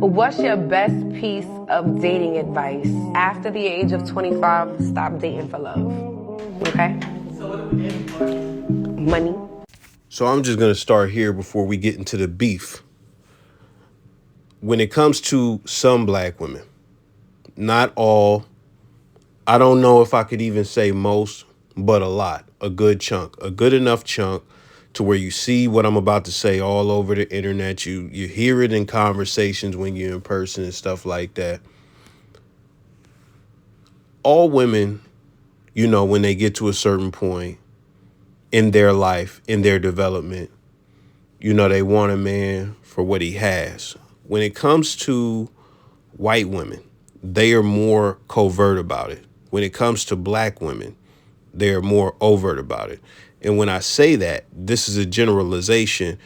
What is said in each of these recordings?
What's your best piece of dating advice? After the age of 25, stop dating for love. Okay? So what are we dating for? Money. So I'm just going to start here before we get into the beef. When it comes to some black women, not all, I don't know if I could even say most, but a lot, a good chunk, a good enough chunk to where you see what I'm about to say all over the internet. You hear it in conversations when you're in person and stuff like that. All women, you know, when they get to a certain point in their life, in their development, you know, they want a man for what he has. When it comes to white women, they are more covert about it. When it comes to black women, they're more overt about it. And when I say that, this is a generalization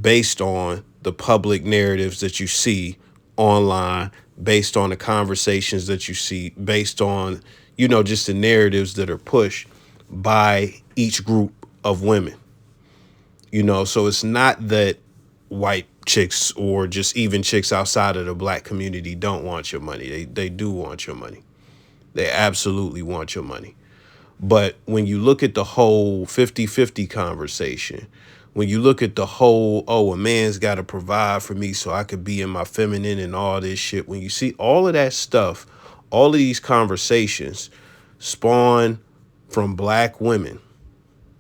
based on the public narratives that you see online, based on the conversations that you see, based on, you know, just the narratives that are pushed by each group of women. You know, so it's not that white chicks or just even chicks outside of the black community don't want your money. They do want your money. They absolutely want your money. But when you look at the whole 50-50 conversation, when you look at the whole, oh, a man's got to provide for me so I could be in my feminine and all this shit, when you see all of that stuff, all of these conversations spawn from black women.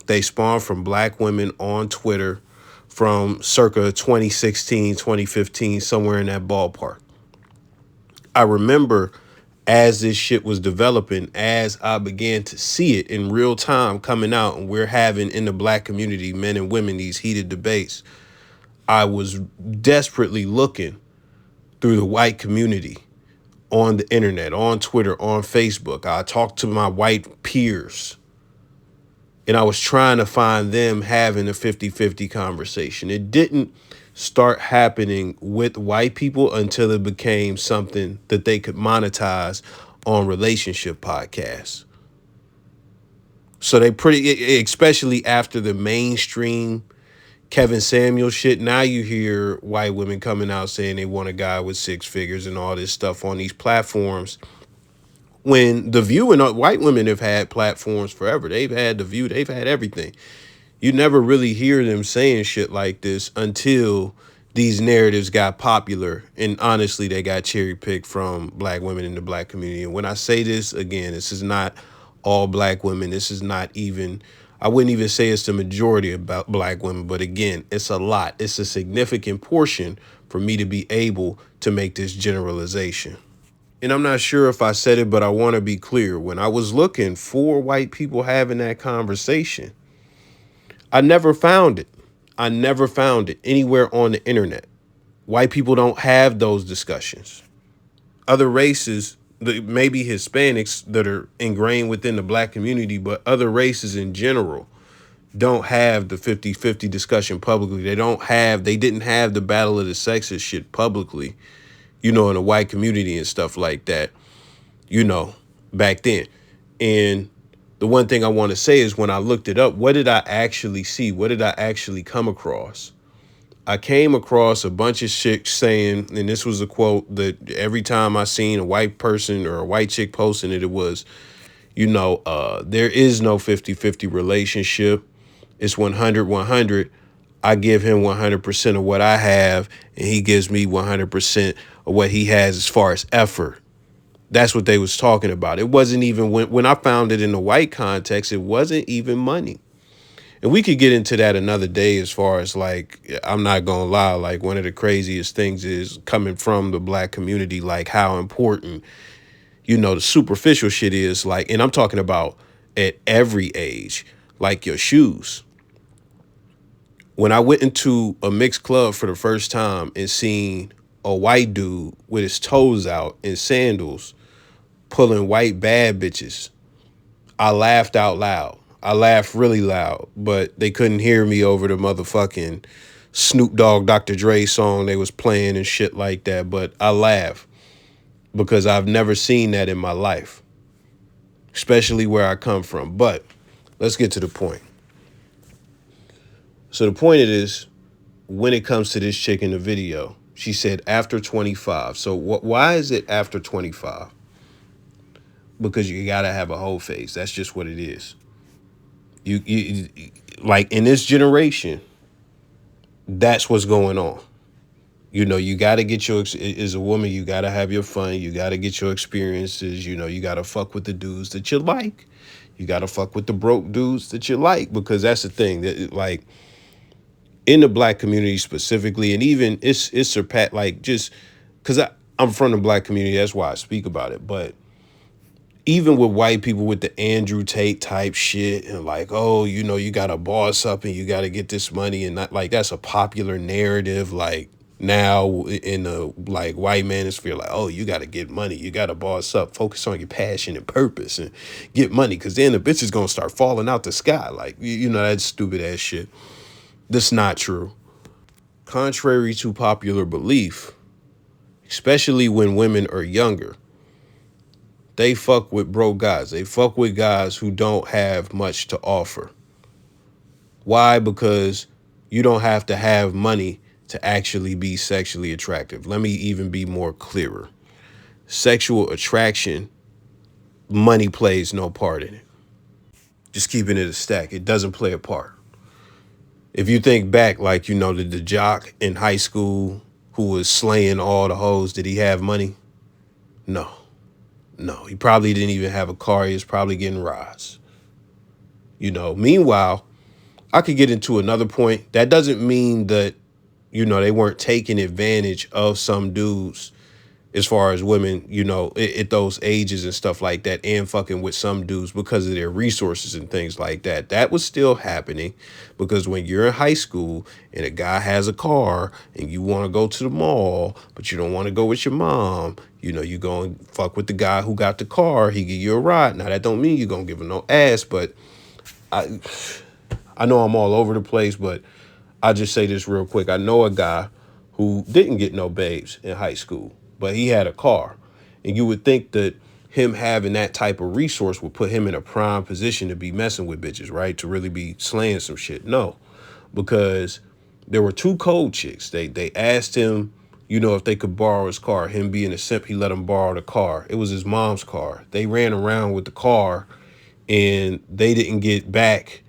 They spawn from black women on Twitter from circa 2016, 2015, somewhere in that ballpark. I remember as this shit was developing, as I began to see it in real time coming out, and we're having in the black community, men and women, these heated debates, I was desperately looking through the white community on the internet, on Twitter, on Facebook. I talked to my white peers, and I was trying to find them having a 50-50 conversation. It didn't start happening with white people until it became something that they could monetize on relationship podcasts. So they especially after the mainstream Kevin Samuel shit, now you hear white women coming out saying they want a guy with 6 figures and all this stuff on these platforms. When The View and white women have had platforms forever. They've had The View, they've had everything. You never really hear them saying shit like this until these narratives got popular. And honestly, they got cherry picked from black women in the black community. And when I say this, again, this is not all black women. This is not even, I wouldn't even say it's the majority of black women. But again, it's a lot. It's a significant portion for me to be able to make this generalization. And I'm not sure if I said it, but I want to be clear. When I was looking for white people having that conversation, I never found it. I never found it anywhere on the internet. White people don't have those discussions. Other races, maybe Hispanics that are ingrained within the black community, but other races in general don't have the 50-50 discussion publicly. They didn't have the battle of the sexes shit publicly, you know, in the white community and stuff like that, you know, back then. And the one thing I want to say is when I looked it up, what did I actually see? What did I actually come across? I came across a bunch of shit saying, and this was a quote that every time I seen a white person or a white chick posting it, it was, you know, there is no 50-50 relationship. It's 100-100. I give him 100% of what I have, and he gives me 100% of what he has as far as effort. That's what they was talking about. It wasn't even when I found it in the white context, it wasn't even money. And we could get into that another day as far as like, I'm not going to lie, like one of the craziest things is coming from the black community, like how important, you know, the superficial shit is like, and I'm talking about at every age, like your shoes. When I went into a mixed club for the first time and seen a white dude with his toes out in sandals, pulling white bad bitches, I laughed out loud. I laughed really loud, but they couldn't hear me over the motherfucking Snoop Dogg, Dr. Dre song they was playing and shit like that. But I laugh because I've never seen that in my life, especially where I come from. But let's get to the point. So the point it is, when it comes to this chick in the video, She said after 25. So why is it after 25? Because you gotta have a whole face. That's just what it is. You like in this generation, that's what's going on. You know, you got to get your, as a woman, you got to have your fun. You got to get your experiences. You know, you got to fuck with the dudes that you like. You got to fuck with the broke dudes that you like, because that's the thing that, like, in the black community specifically, and even it's surpassed, like, just because I'm from the black community, that's why I speak about it. But even with white people with the Andrew Tate type shit and like, oh, you know, you got to boss up and you got to get this money, and not like that's a popular narrative. Like now in the like white manosphere, like, oh, you got to get money, you got to boss up, focus on your passion and purpose and get money, because then the bitch is going to start falling out the sky. Like, you know, that stupid ass shit. That's not true. Contrary to popular belief, especially when women are younger, they fuck with broke guys. They fuck with guys who don't have much to offer. Why? Because you don't have to have money to actually be sexually attractive. Let me even be more clearer. Sexual attraction, money plays no part in it. Just keeping it a stack. It doesn't play a part. If you think back, like, you know, the jock in high school who was slaying all the hoes, did he have money? No. No, he probably didn't even have a car. He was probably getting rides. You know, meanwhile, I could get into another point. That doesn't mean that, you know, they weren't taking advantage of some dudes as far as women, you know, at those ages and stuff like that, and fucking with some dudes because of their resources and things like that. That was still happening, because when you're in high school and a guy has a car and you want to go to the mall, but you don't want to go with your mom, you know, you go and fuck with the guy who got the car. He give you a ride. Now, that don't mean you're going to give him no ass, but I know I'm all over the place, but I'll just say this real quick. I know a guy who didn't get no babes in high school, but he had a car. And you would think that him having that type of resource would put him in a prime position to be messing with bitches, right? To really be slaying some shit. No, because there were two cold chicks. They asked him, you know, if they could borrow his car. Him being a simp, he let him borrow the car. It was his mom's car. They ran around with the car and they didn't get back,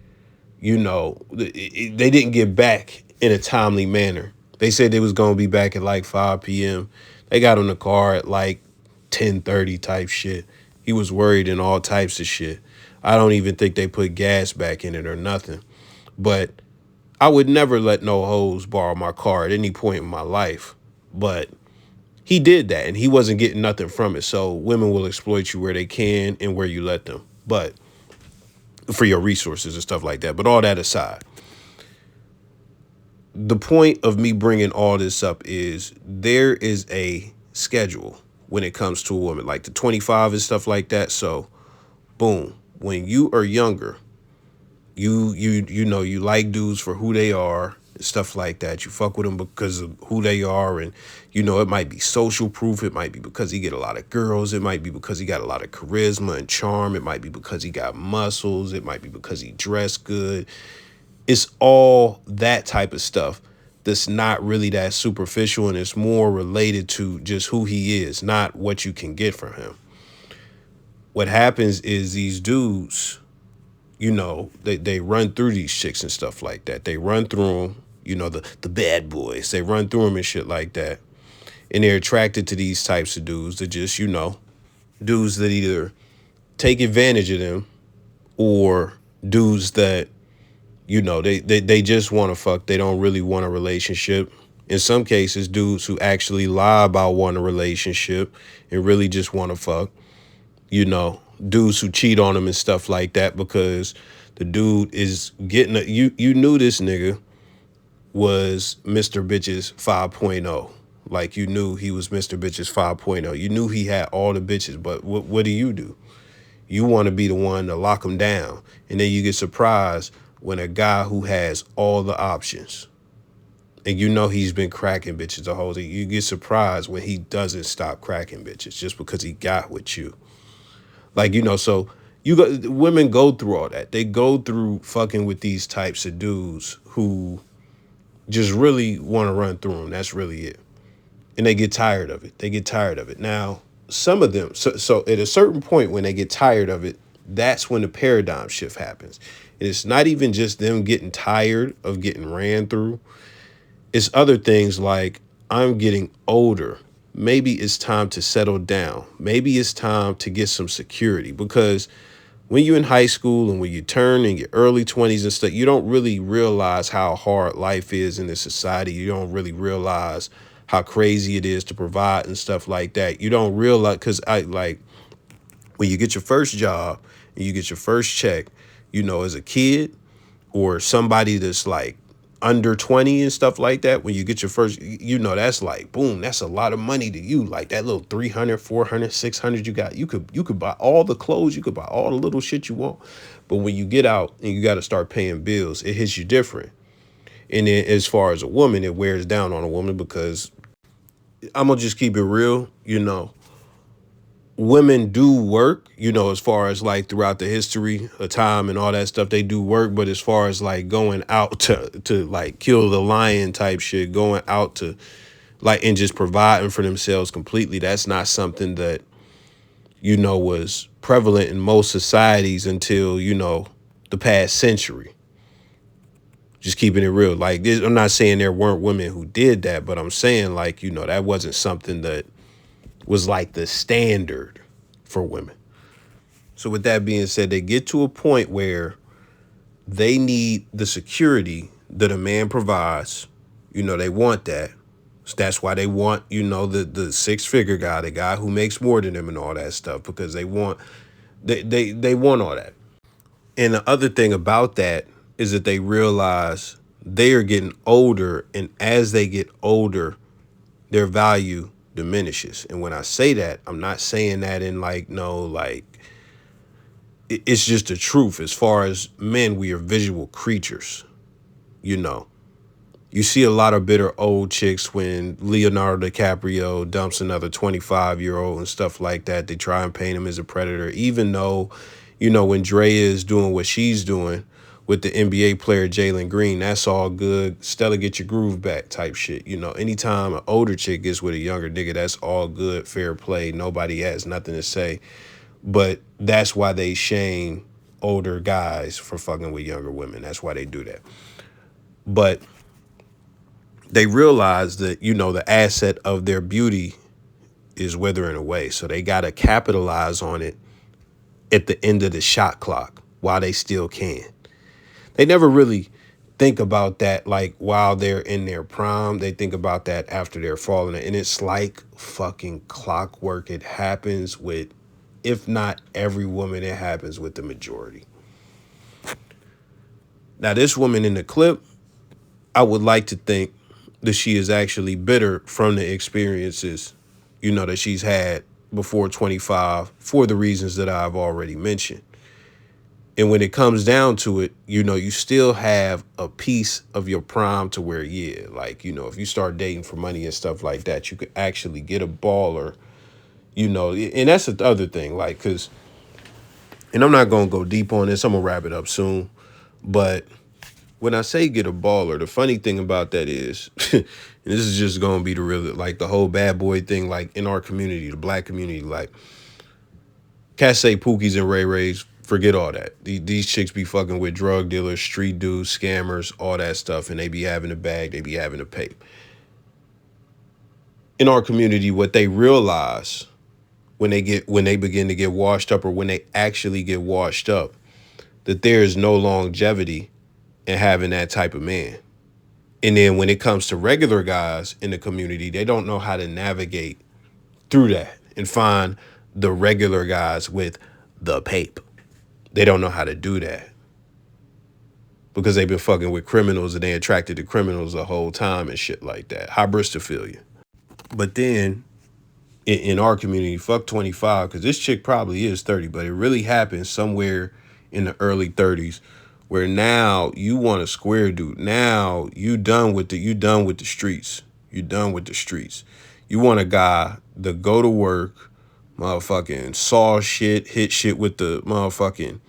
you know, they didn't get back in a timely manner. They said they was going to be back at like 5 p.m. They got on the car at like 10:30 type shit. He was worried and all types of shit. I don't even think they put gas back in it or nothing. But I would never let no hoes borrow my car at any point in my life. But he did that and he wasn't getting nothing from it. So women will exploit you where they can and where you let them. But for your resources and stuff like that. But all that aside, the point of me bringing all this up is there is a schedule when it comes to a woman, like the 25 and stuff like that. So boom, when you are younger, you know, you like dudes for who they are and stuff like that. You fuck with them because of who they are. And, you know, it might be social proof. It might be because he get a lot of girls. It might be because he got a lot of charisma and charm. It might be because he got muscles. It might be because he dressed good. It's all that type of stuff that's not really that superficial, and it's more related to just who he is, not what you can get from him. What happens is these dudes, you know, they run through these chicks and stuff like that. They run through them, you know, the bad boys. They run through them and shit like that. And they're attracted to these types of dudes that just, you know, dudes that either take advantage of them or dudes that, you know, they just want to fuck. They don't really want a relationship. In some cases, dudes who actually lie about wanting a relationship and really just want to fuck. You know, dudes who cheat on them and stuff like that because the dude is getting you knew this nigga was Mr. Bitches 5.0. Like, you knew he was Mr. Bitches 5.0. You knew he had all the bitches, but what do? You want to be the one to lock them down. And then you get surprised when a guy who has all the options, and you know he's been cracking bitches the whole thing, you get surprised when he doesn't stop cracking bitches just because he got with you. Like, you know, so women go through all that. They go through fucking with these types of dudes who just really want to run through them. That's really it. and they get tired of it. They get tired of it. Now, some of them, so at a certain point when they get tired of it, that's when the paradigm shift happens. And it's not even just them getting tired of getting ran through. It's other things like, I'm getting older. Maybe it's time to settle down. Maybe it's time to get some security, because when you're in high school and when you turn in your early 20s and stuff, you don't really realize how hard life is in this society. You don't really realize how crazy it is to provide and stuff like that. You don't realize, because when you get your first job and you get your first check, as a kid or somebody that's like under 20 and stuff like that, when you get your first, that's like, boom, that's a lot of money to you. Like that little 300, 400, 600 you got, you could buy all the clothes, you could buy all the little shit you want. But when you get out and you got to start paying bills, it hits you different. And then as far as a woman, it wears down on a woman, because I'm going to just keep it real, women do work, as far as like throughout the history of time and all that stuff, they do work. But as far as like going out to like kill the lion type shit, going out to like and just providing for themselves completely, that's not something that, was prevalent in most societies until, the past century. Just keeping it real. Like this, I'm not saying there weren't women who did that, but I'm saying like, that wasn't something that was like the standard for women. So with that being said, they get to a point where they need the security that a man provides. They want that. So that's why they want, the six-figure guy, the guy who makes more than them and all that stuff, because they want all that. And the other thing about that is that they realize they are getting older, and as they get older, their value diminishes. And when I say that, I'm not saying that in like, no, like, it's just the truth. As far as men, we are visual creatures. You see a lot of bitter old chicks when Leonardo DiCaprio dumps another 25-year-old and stuff like that. They try and paint him as a predator, even though, when Drea is doing what she's doing with the NBA player Jalen Green, that's all good. Stella, get your groove back type shit. Anytime an older chick gets with a younger nigga, that's all good, fair play. Nobody has nothing to say. But that's why they shame older guys for fucking with younger women. That's why they do that. But they realize that, the asset of their beauty is withering away. So they got to capitalize on it at the end of the shot clock while they still can. They never really think about that like while they're in their prime. They think about that after they're falling. And it's like fucking clockwork. It happens with, if not every woman, it happens with the majority. Now, this woman in the clip, I would like to think that she is actually bitter from the experiences, that she's had before 25 for the reasons that I've already mentioned. And when it comes down to it, you still have a piece of your prime to where, yeah, like, if you start dating for money and stuff like that, you could actually get a baller, and that's the other thing, like, because, and I'm not going to go deep on this, I'm going to wrap it up soon, but when I say get a baller, the funny thing about that is, and this is just going to be the real, like the whole bad boy thing, like in our community, the black community, like, cats say Pookies and Ray Rays, forget all that. These chicks be fucking with drug dealers, street dudes, scammers, all that stuff, and they be having a bag, they be having a pay. In our community, what they realize when they begin to get washed up, or when they actually get washed up, that there is no longevity in having that type of man. And then when it comes to regular guys in the community, they don't know how to navigate through that and find the regular guys with the pape. They don't know how to do that because they've been fucking with criminals and they attracted to criminals the whole time and shit like that. Hybristophilia. But then in our community, fuck 25, because this chick probably is 30, but it really happens somewhere in the early 30s where now you want a square dude. Now you done with the streets. You done with the streets. You want a guy that go to work, motherfucking saw shit, hit shit with the motherfucking,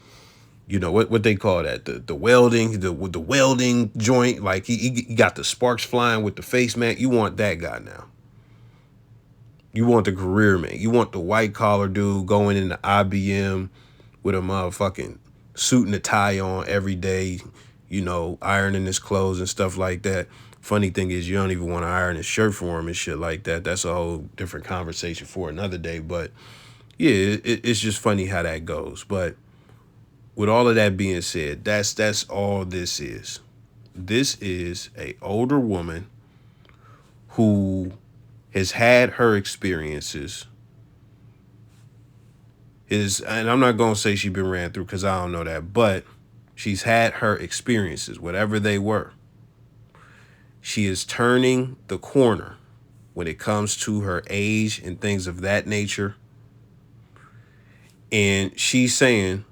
what they call that, the welding, with the welding joint, like he got the sparks flying with the face mat. You want that guy now. You want the career man. You want the white collar dude going into IBM with a motherfucking suit and a tie on every day, ironing his clothes and stuff like that. Funny thing is, you don't even want to iron his shirt for him and shit like that. That's a whole different conversation for another day. But yeah, it's just funny how that goes. But with all of that being said, that's all this is. This is a older woman who has had her experiences. And I'm not gonna say she's been ran through because I don't know that, but she's had her experiences, whatever they were. She is turning the corner when it comes to her age and things of that nature. And she's saying,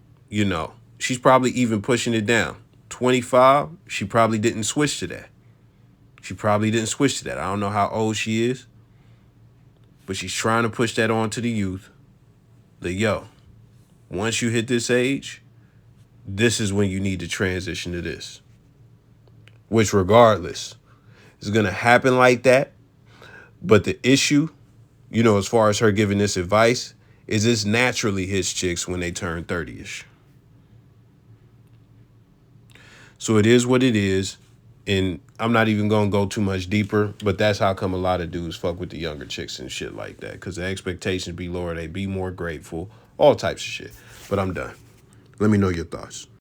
she's probably even pushing it down. 25, she probably didn't switch to that. I don't know how old she is, but she's trying to push that on to the youth. Once you hit this age, this is when you need to transition to this. Which regardless, is going to happen like that. But the issue, as far as her giving this advice, is this naturally hits chicks when they turn 30-ish. So it is what it is. And I'm not even going to go too much deeper, but that's how come a lot of dudes fuck with the younger chicks and shit like that. Because the expectations be lower. They be more grateful. All types of shit. But I'm done. Let me know your thoughts.